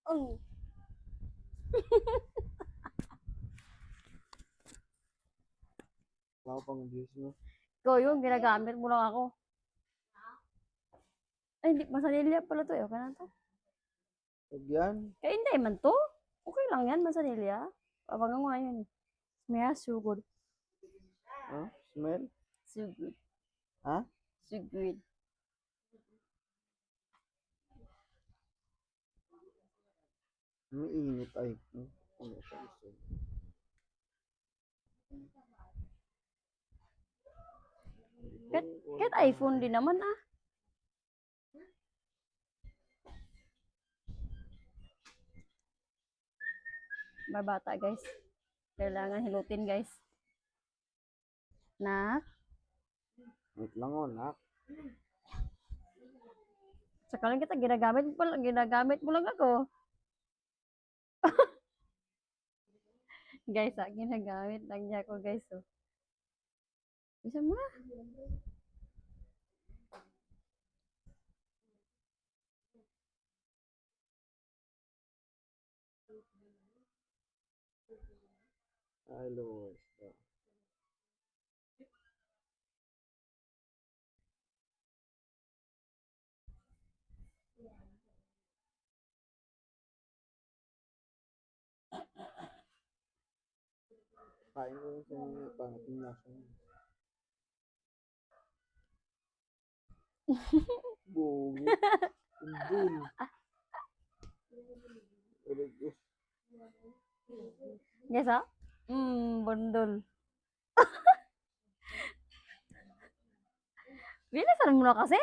Oh. Wala pang views mo. Ikaw yung ginagamit mo lang ako. Ay, hindi. Masanilya pala to. Okay na to. Huwag yan. Kaya hindi man to. Okay lang yan, masanilya. Pabangang nga yun. Smell so good. Ha? Smell? So good. Ha? So good. May init ay. Ano siya gusto? Kahit iPhone din naman ah. Bata guys. Kailangan hilutin guys. Nak. Wait lang o, nak. Saka lang kita ginagamit mo lang ako. Guys, ginagamit lang niya ako guys. Oh. Bisa mo na. Ay, Lord. Kain ko yung sa pangit yung lasa niya. Bogo. Undul. Guys, ah. Bundol. Bilisan mo na kasi.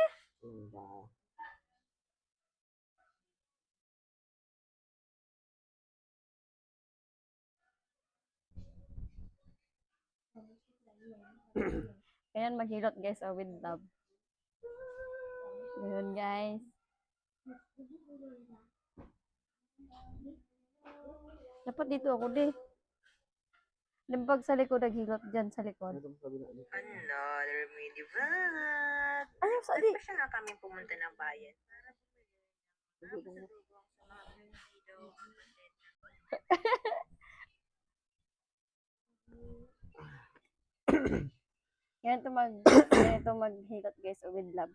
Ayan, maghilot guys, oh, with love. Ayan guys. Dapat dito ako di. Limpag sa likod, naghilot dyan sa likod. Another mini vlog. Ayaw sa Ba't di. pa siya nga kami pumunta ng bayan? Ganito maghilot guys, oh, with love.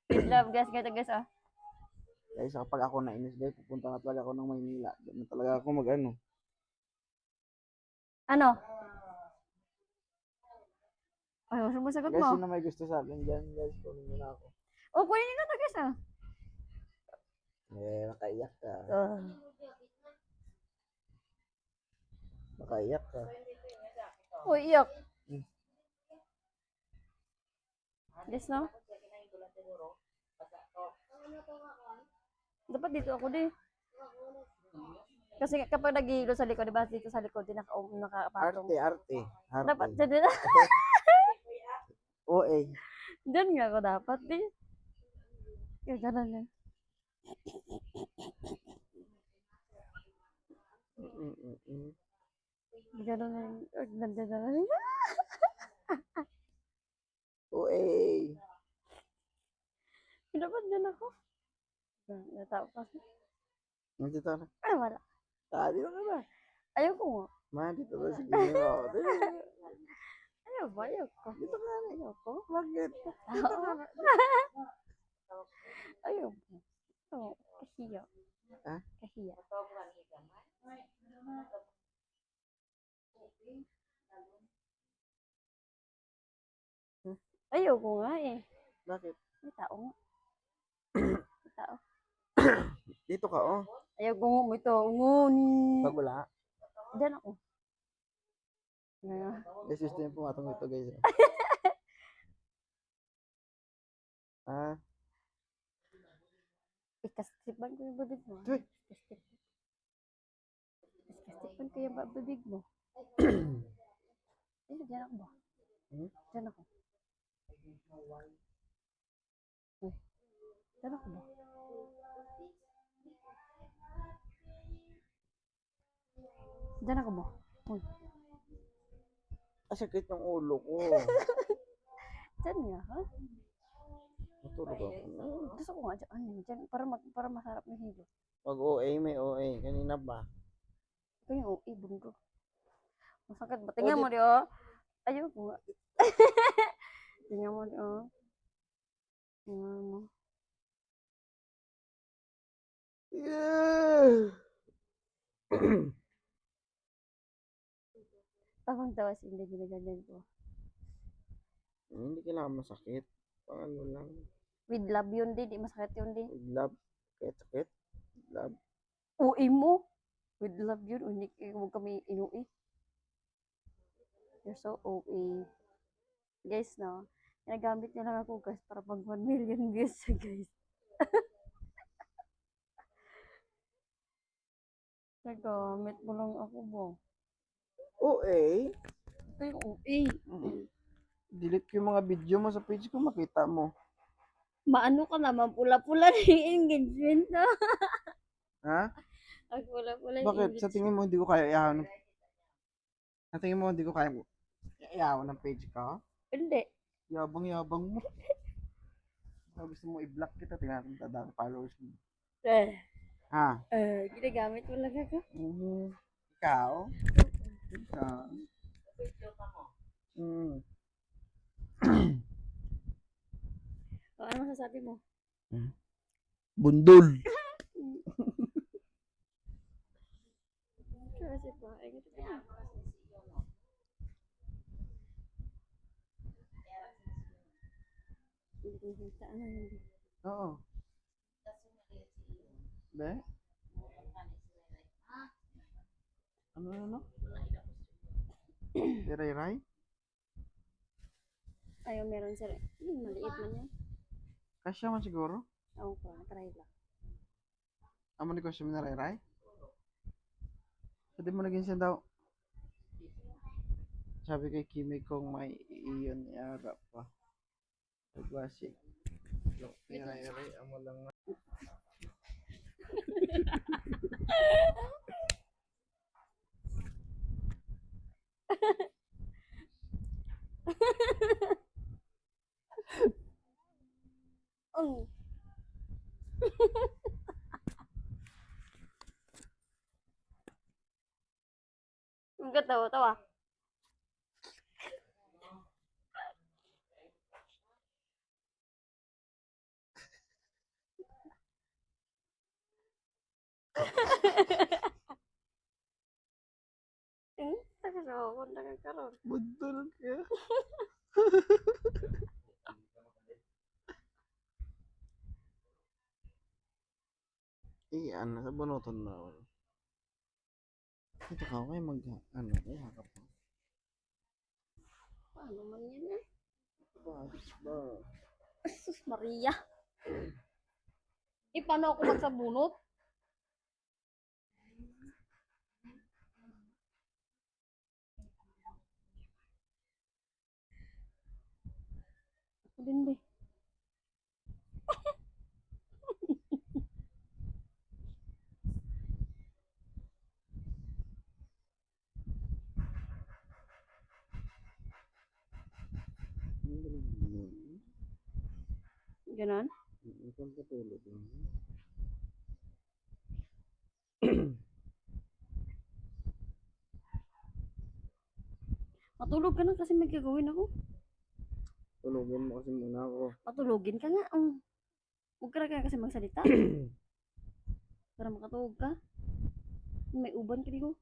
With love guys, ganito guys, ah. Guys, kapag ako nainis guys, pupunta na talaga ako ng Maynila. Diyan na talaga ako mag-ano. Ano? Ay, sumasagot Guys, mo. sino may gusto sa akin dyan, guys, kunin mo na ako. Oh, kunin nyo na guys, ah. Nakaiyak ka. Nakaiyak ka. Oh, iyak. Guys, no? Dapat dito ako di. Kasi kapag naghihilo sa likod, diba dito sa likod din nakapatong. Arte. Dapat dyan na. OA. Diyan nga ako dapat di. Kaya ganun yan. Ganun yan. Nandiyan na lang. OA. Dapat dyan ako. Natao kasi. Nandito na. Ay, wala. Dito ka na. Ayoko nga. Dito na. Sige mo. Ayoko. Dito ka na. Ayoko. Bakit? Ayoko. Oo, kahiya. Ha? Kahiya. Ayoko nga eh. Bakit? May tao nga. May tao. Dito ka, oh. Ayoko nga, may tao nga ni. Pag wala. Diyan ako. Ngayon. Guys, gusto niyo pumatong ito, guys. Ah. Ikasipan ko yung bibig mo. Uy. Ikasipan ko yung bibig mo. Eh, diyan ako ba? Diyan ako. Diyan ako ba? Diyan ako mo. Uy, Sakit ng ulo ko. diyan nga, ha? Matulog ako. Gusto ko nga dyan. Ano, dyan, para masarap na hilo. Pag OA, may OA. Kanina ba? Ito yung ibon ko. Masakit ba? Tingnan mo di, oh. Ayoko nga. Tingnan mo di, oh. Tingnan mo. Yeah. Tawang-tawa si hindi ginaganyan ko. Hindi kailangan masakit. Pang ano lang. With love yun di masakit yun di. With love. Kahit sakit. With love. Uwi mo. With love yun. Unik, huwag kami inuwi. You're so OA. Guys, no? Ginagamit niya lang ako, guys, para pag 1 million views, guys. Nagamit mo lang ako ba? OA? Ito yung OA. Delete ko yung mga video mo sa page ko. Makita mo. Maano ka naman, pula-pula na yung engagement, no? Ha? Ang pula-pula yung Bakit? Sa engagement. tingin mo hindi ko kaya iyawan? Sa tingin mo hindi ko kaya iyawan ng page ka? Hindi. Yabang-yabang mo. Baka gusto mo i-block kita. Tingnan natin dadami followers mo. Ha? Ginagamit mo lang ako. Ikaw? Ikaw? O, ano masasabi mo? Bundol. Kasi pa, ay ganito ka. Hindi ko nakita, ano hindi. Oo. Be? Ano? Tiray-ray? Ayaw, meron sila. Maliit man yan. Kasya man siguro? Ako pa, try lang. Amo ni Kasya minaray-ray? Sabi mo naging siya daw. Sabi kay Kimi kong may iyon iara pa. Nagbasik. Tiray-ray, amo lang na. Oh. Ang katawa-tawa. Takasawakon na kakaroon. Bundol ka. Ano, sa bunuton na ako. Ito ka, okay ano, kaya hakap ko. Paano man yan eh? Ba? Sus Maria. Paano ako magsabunot? Ako din ba? Ganon? Ikaw katulog lang. Matulog ka na kasi may gagawin ako. Tulogin mo kasi muna ako. Matulogin ka nga. Huwag ka na kasi magsalita. Para makatulog ka. May uban ka di ko.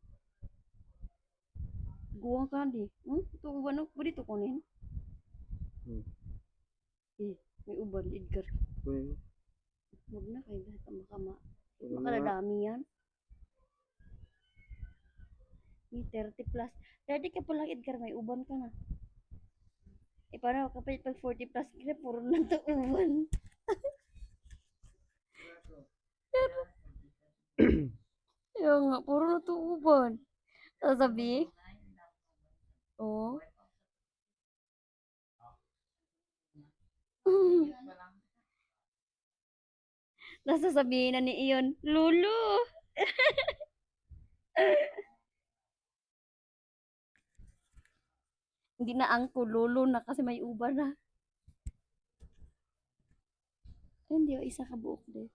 Guwang ka di. Ito uban ako. Pwede ito kunin. May uban. Edgar. Kunin mo. Huwag na kayo. Baka Kunin mo nga. makadadami yan. May 30 plus. 30 ka pala Edgar. May uban ka na. Paano kapag 40 plus ka na, puro na ito uban. Yung nga, puro na ito uban. Sasabi? Oo. Nasasabihin na ni Iyon, Lulu! Hindi na angko, lolo na kasi may uban na. Ay, hindi, isa ka buok de.